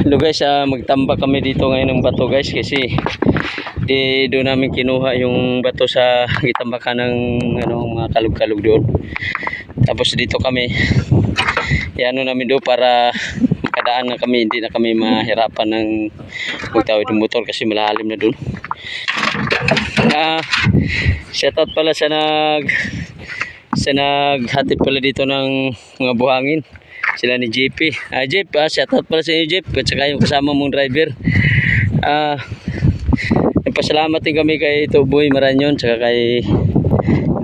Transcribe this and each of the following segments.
Hello guys, magtambak kami dito ngayon ng bato guys kasi doon namin kinuha yung bato sa gitambakan ng mga kalug-kalug doon. Tapos dito kami iano namin doon para makadaan na kami, hindi na kami mahirapan ng magtawid ng motor kasi malalim na doon. Shoutout pala sa naghatid pala dito ng mga buhangin. Sila ni JP. Jeep, shoutout pala sa inyo Jeep at saka yung kasama mong driver. Nagpasalamat din kami kay Tuboy Maranyon saka kay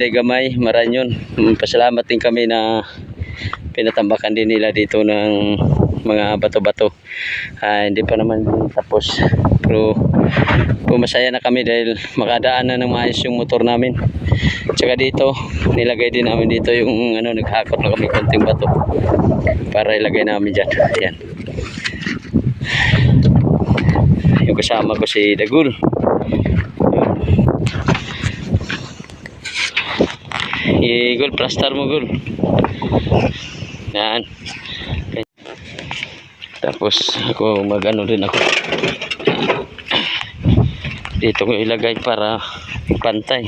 Degamay Maranyon. Nagpasalamat din kami na pinatambakan din nila dito ng mga bato-bato. Hindi pa naman tapos pero masaya na kami dahil makadaan na ng maayos yung motor namin. Tsaka dito nilagay din namin dito yung naghakot na kami konting bato para ilagay namin dyan. Ayan, yung kasama ko si Dagul. Gul, plaster mo Gul. Yan. Tapos ako magano din ako dito ko ilagay para pantay.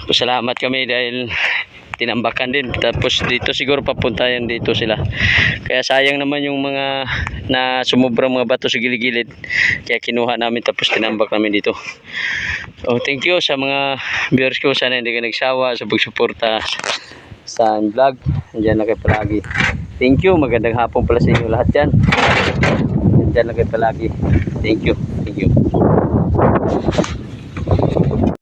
Salamat kami dahil tinambakan din. Tapos dito siguro papuntayan dito sila. Kaya sayang naman yung mga na sumubrang mga bato sa gilid-gilid. Kaya kinuha namin tapos tinambak namin dito. So thank you sa mga viewers ko. Sana hindi ka nagsawa sa pagsuporta sa vlog. Andiyan na kayo palagi. Thank you. Magandang hapon pala sa inyo lahat yan. Andiyan na kayo palagi. Thank you. Thank you.